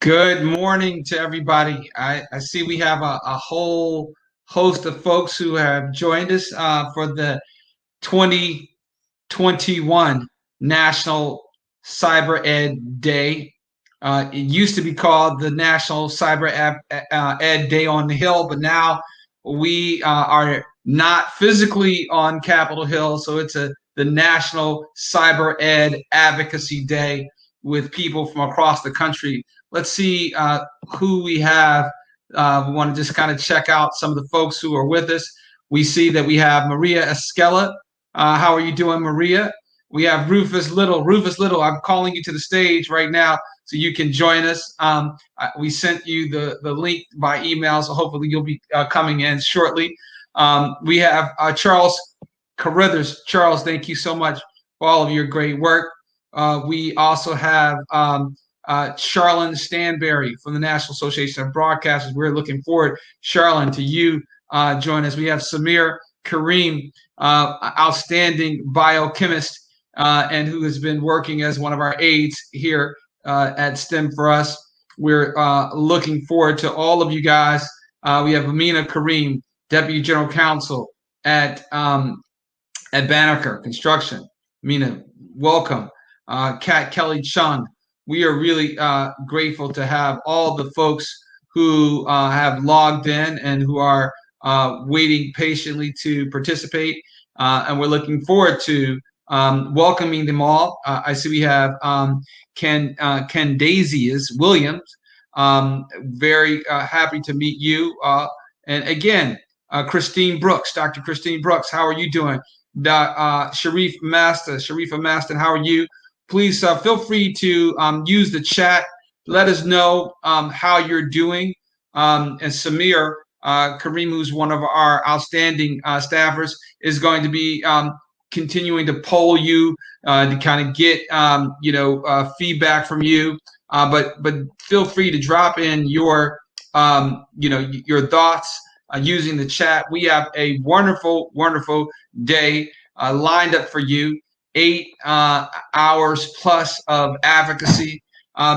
Good morning to everybody. I see we have a whole host of folks who have joined us for the 2021 National Cyber Ed Day. It used to be called the National Ed Day on the Hill, but now we are not physically on Capitol Hill, so it's the National Cyber Ed Advocacy Day with people from across the country. Let's see who we have. We want to just kind of check out some of the folks who are with us. We see that we have Maria Esquela. How are you doing, Maria? We have Rufus Little. Rufus Little, I'm calling you to the stage right now so you can join us. We sent you the link by email, so hopefully you'll be coming in shortly. We have Charles Carruthers. Charles, thank you so much for all of your great work. We also have Charlene Stanberry from the National Association of Broadcasters. We're looking forward, Charlene, to you join us. We have Samir Kareem, outstanding biochemist, and who has been working as one of our aides here at STEM for us. We're looking forward to all of you guys. We have Amina Kareem, Deputy General Counsel at Banneker Construction. Amina, welcome. Kat Kelly Chung. We are really grateful to have all the folks who have logged in and who are waiting patiently to participate. And we're looking forward to welcoming them all. I see we have Ken Daisy Williams. Very happy to meet you. And again, Christine Brooks, Dr. Christine Brooks, how are you doing? Sharifa Maston, how are you? Please feel free to use the chat. Let us know how you're doing. And Samir Kareem, who's one of our outstanding staffers, is going to be continuing to poll you to kind of get feedback from you. But feel free to drop in your your thoughts using the chat. We have a wonderful day lined up for you. 8 hours plus of advocacy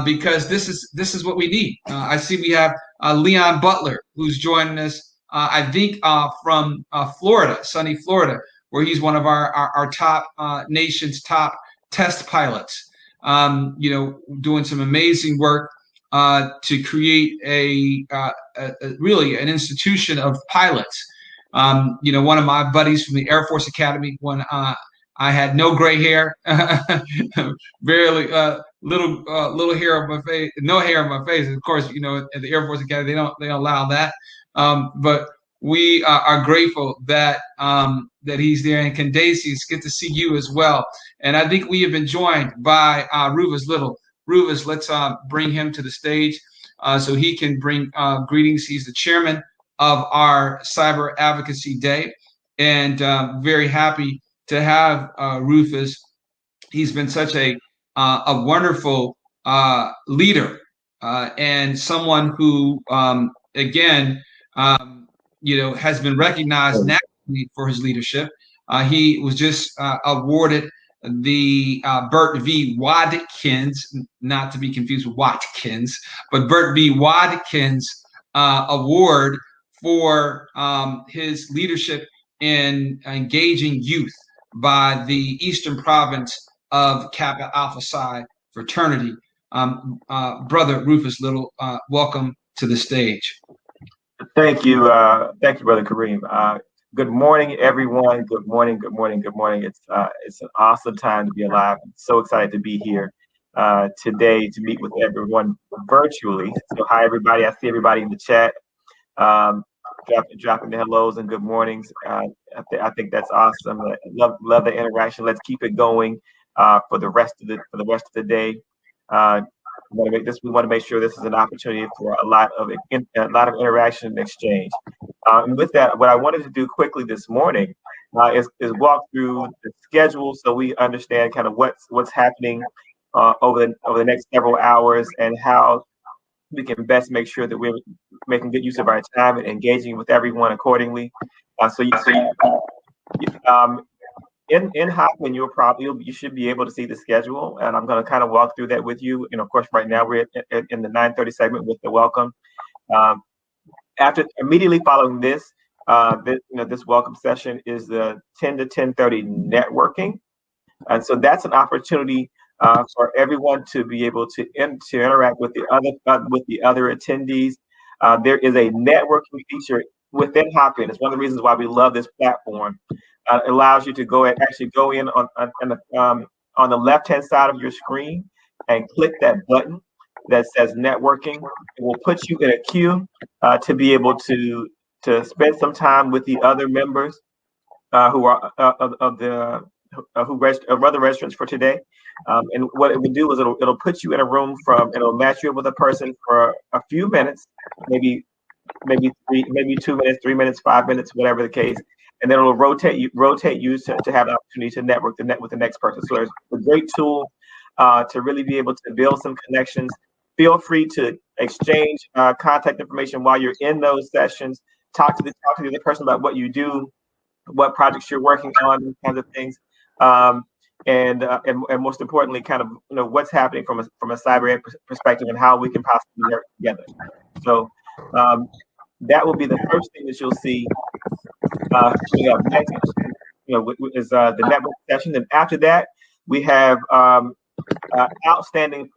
because this is what we need. I see we have Leon Butler who's joining us. I think from Florida, sunny Florida, where he's one of our top nation's top test pilots. Doing some amazing work to create a really an institution of pilots. One of my buddies from the Air Force Academy, when I had no gray hair, barely little hair on my face, no hair on my face. Of course, at the Air Force Academy, they don't allow that. But we are grateful that that he's there. And Candace, it's good to see you as well. And I think we have been joined by Rufus Little. Rufus, let's bring him to the stage so he can bring greetings. He's the chairman of our Cyber Advocacy Day, and very happy to have Rufus. He's been such a wonderful leader and someone who, again, has been recognized nationally for his leadership. He was just awarded the Burt V. Watkins, not to be confused with Watkins, but Burt V. Watkins Award for his leadership in engaging youth by the Eastern Province of Kappa Alpha Psi fraternity. Brother Rufus Little, welcome to the stage. Thank you, Brother Kareem. Good morning, everyone. Good morning. It's an awesome time to be alive. I'm so excited to be here today to meet with everyone virtually. So hi, everybody. I see everybody in the chat. Dropping the hellos and good mornings. I think that's awesome. Love the interaction. Let's keep it going for the rest of the day. We want to make sure this is an opportunity for a lot of interaction and exchange. And with that, what I wanted to do quickly this morning is walk through the schedule so we understand kind of what's happening over the next several hours and how we can best make sure that we're making good use of our time and engaging with everyone accordingly. in Hopin, you should be able to see the schedule, and I'm going to kind of walk through that with you. Of course, right now we're in the 9:30 segment with the welcome. Um, After immediately following this, this welcome session is the 10 to 10:30 networking, and so that's an opportunity for everyone to be able to interact with the other attendees. There is a networking feature within Hopin. It's one of the reasons why we love this platform. It allows you to actually go in on the left-hand side of your screen and click that button that says networking. It will put you in a queue to be able to spend some time with the other members who are of the who run the restaurants for today. And what it will do is it'll put you in a room it'll match you up with a person for a few minutes, maybe 2 minutes, 3 minutes, 5 minutes, whatever the case, and then it'll rotate you to have an opportunity to network with the next person. So it's a great tool to really be able to build some connections. Feel free to exchange contact information while you're in those sessions. Talk to the other person about what you do, what projects you're working on, these kinds of things, and most importantly, kind of what's happening from a cyber ed perspective and how we can possibly work together. So that will be the first thing that you'll see coming up next. Is the network session, and after that we have outstanding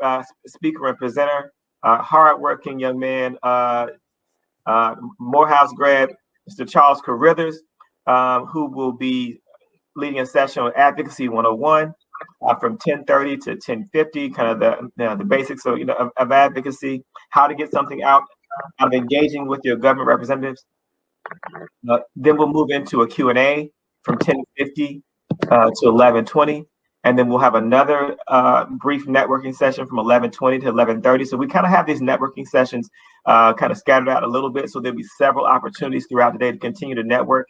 speaker and presenter, hardworking young man, Morehouse grad, Mr. Charles Carruthers, who will be leading a session on Advocacy 101 from 10:30 to 10:50, kind of the basics of advocacy, how to get something out of engaging with your government representatives. Then we'll move into a Q&A from 10:50 to 11:20. And then we'll have another brief networking session from 11:20 to 11:30. So we kind of have these networking sessions kind of scattered out a little bit. So there'll be several opportunities throughout the day to continue to network.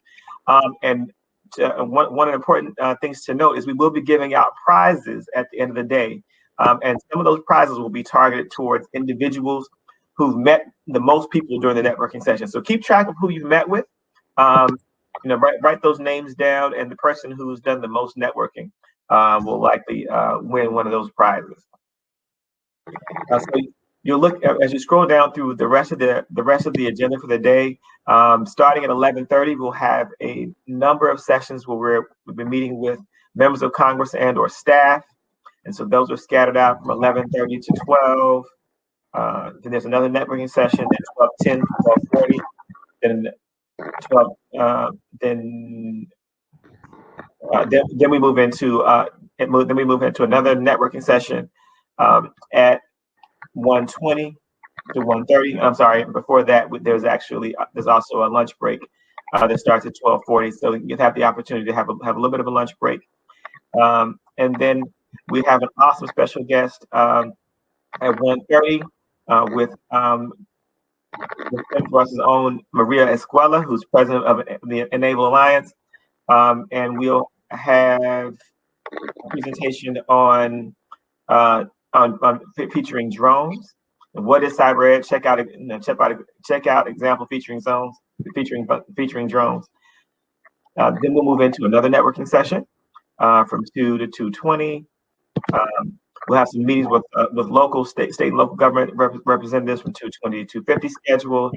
And one of the important things to note is we will be giving out prizes at the end of the day. And some of those prizes will be targeted towards individuals who've met the most people during the networking session. So keep track of who you've met with. Write those names down, and the person who's done the most networking will likely win one of those prizes. So you'll look as you scroll down through the rest of the agenda for the day. Starting at 11:30, we'll have a number of sessions where we've been meeting with members of Congress and/or staff, and so those are scattered out from 11:30 to 12. Then there's another networking session at 12:10 to 12:40. Then 12. Then we move into another networking session at 1:20 to 1:30. I'm sorry. Before that, there's also a lunch break that starts at 12:40. So you have the opportunity to have a little bit of a lunch break, and then we have an awesome special guest at 1:30 with Russ's own Maria Escuela, who's president of the Enable Alliance, and we'll have a presentation on featuring drones. And what is cyber ed? Check out example featuring drones. Then we'll move into another networking session from 2 to 2:20. We'll have some meetings with local state and local government representatives from 2:20 to 2:50 scheduled.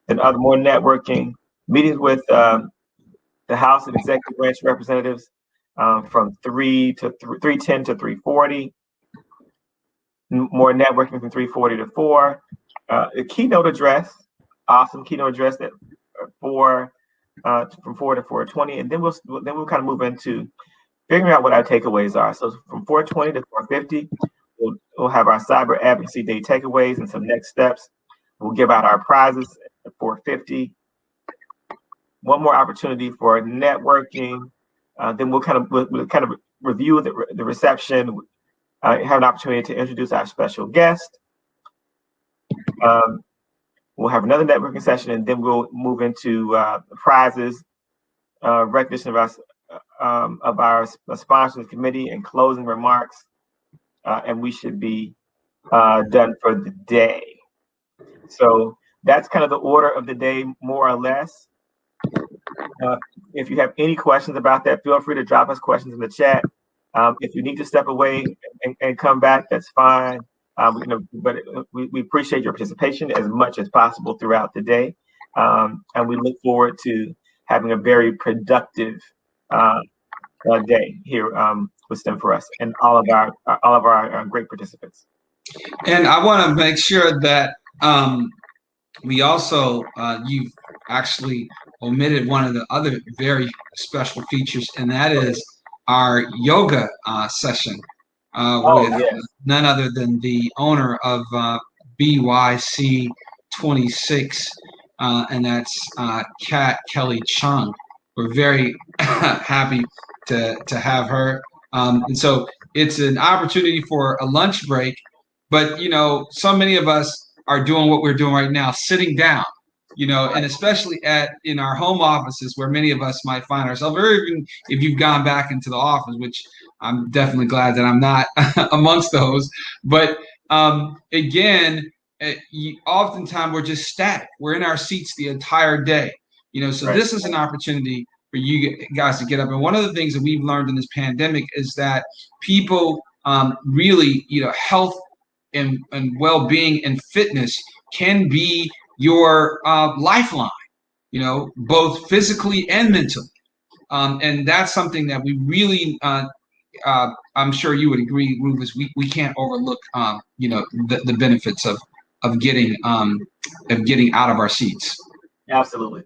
Then other more networking meetings with the House and Executive Branch representatives from 3:10 to 3:40. More networking from 3:40 to 4. A keynote address, awesome keynote address that from 4 to 4:20, and then we'll kind of move into figuring out what our takeaways are. So from 4:20 to 4:50, we'll have our Cyber Advocacy Day takeaways and some next steps. We'll give out our prizes at 4:50. One more opportunity for networking. Then we'll kind of review the reception. Have an opportunity to introduce our special guest. We'll have another networking session, and then we'll move into prizes, recognition of our sponsors committee, and closing remarks, and we should be done for the day. So that's kind of the order of the day, more or less. If you have any questions about that, feel free to drop us questions in the chat. If you need to step away and come back, that's fine. But we appreciate your participation as much as possible throughout the day. And we look forward to having a very productive day here with STEM for Us and all of our great participants. And I want to make sure that we also, you've actually omitted one of the other very special features, and that is our yoga session with none other than the owner of BYC 26, and that's Kat Kelly Chung. We're very happy to have her. And so it's an opportunity for a lunch break, but so many of us are doing what we're doing right now, sitting down, and especially in our home offices where many of us might find ourselves, or even if you've gone back into the office, which I'm definitely glad that I'm not amongst those. But again, oftentimes we're just static. We're in our seats the entire day, so This is an opportunity for you guys to get up. And one of the things that we've learned in this pandemic is that people really, health and well-being and fitness can be your lifeline, both physically and mentally. And that's something that we really, I'm sure you would agree, Rufus, we can't overlook, the benefits of getting out of our seats. Absolutely.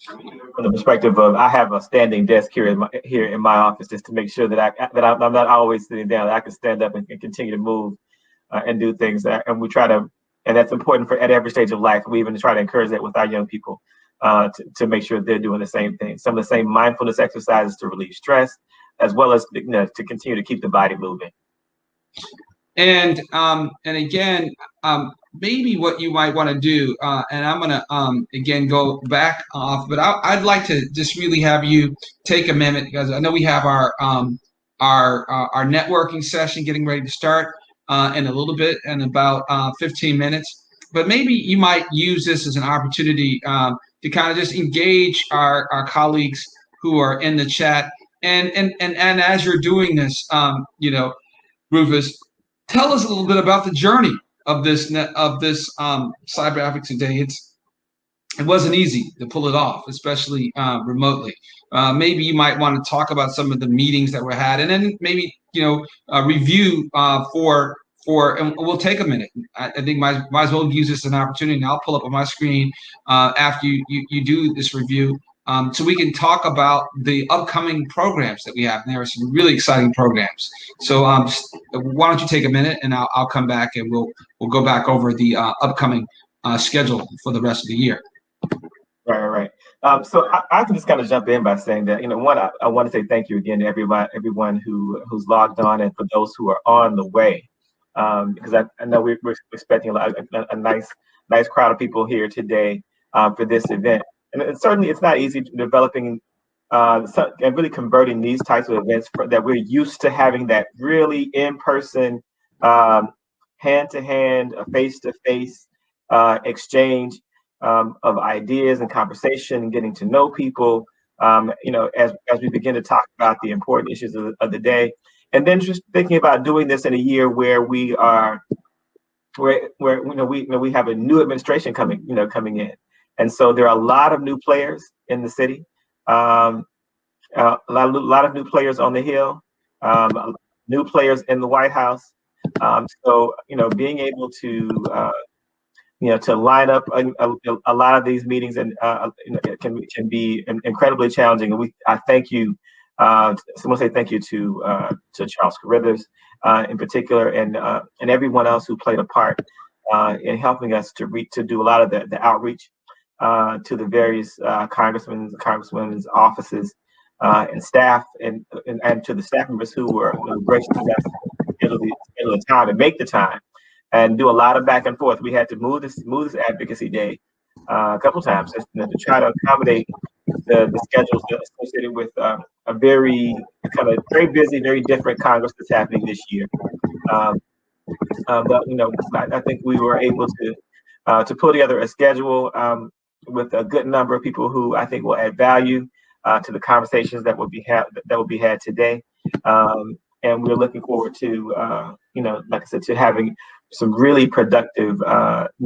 From the perspective of, I have a standing desk here in my office just to make sure that I'm not always sitting down, that I can stand up and continue to move and do things. And we try to, and that's important at every stage of life. We even try to encourage that with our young people to make sure they're doing the same thing. Some of the same mindfulness exercises to relieve stress, as well as to continue to keep the body moving. And again, maybe what you might want to do, and I'm going to again go back off, but I'd like to just really have you take a minute, because I know we have our networking session getting ready to start in a little bit, in about 15 minutes. But maybe you might use this as an opportunity to kind of just engage our colleagues who are in the chat, and as you're doing this, Rufus, tell us a little bit about the journey of this Cyber Advocacy Day. It wasn't easy to pull it off, especially remotely. Maybe you might want to talk about some of the meetings that were had, and then maybe review and we'll take a minute. I think might as well use this as an opportunity, and I'll pull up on my screen after you do this review. So we can talk about the upcoming programs that we have. And there are some really exciting programs. So why don't you take a minute, and I'll come back, and we'll go back over the upcoming schedule for the rest of the year. Right. So I can just kind of jump in by saying that, one, I want to say thank you again to everyone who's logged on, and for those who are on the way, because I know we're expecting a nice crowd of people here today for this event. And certainly it's not easy developing and really converting these types of events that we're used to having, that really in-person, hand-to-hand, face-to-face exchange of ideas and conversation and getting to know people, as we begin to talk about the important issues of the day. And then just thinking about doing this in a year where we have a new administration coming in. And so there are a lot of new players in the city, a lot of new players on the Hill, new players in the White House. So being able to to line up a lot of these meetings and can be incredibly challenging. And I thank you. Someone say thank you to Charles Carruthers in particular, and everyone else who played a part in helping us to do a lot of the outreach to the various congressmen's and congresswomen's offices and staff, and to the staff members who were gracious enough to schedule the time and make the time and do a lot of back and forth. We had to move this advocacy day a couple times just, to try to accommodate the schedules associated with a very busy, very different Congress that's happening this year. But I think we were able to pull together a schedule with a good number of people who I think will add value to the conversations that will be had today. And we're looking forward to, like I said, to having some really productive,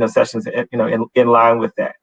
sessions, in line with that.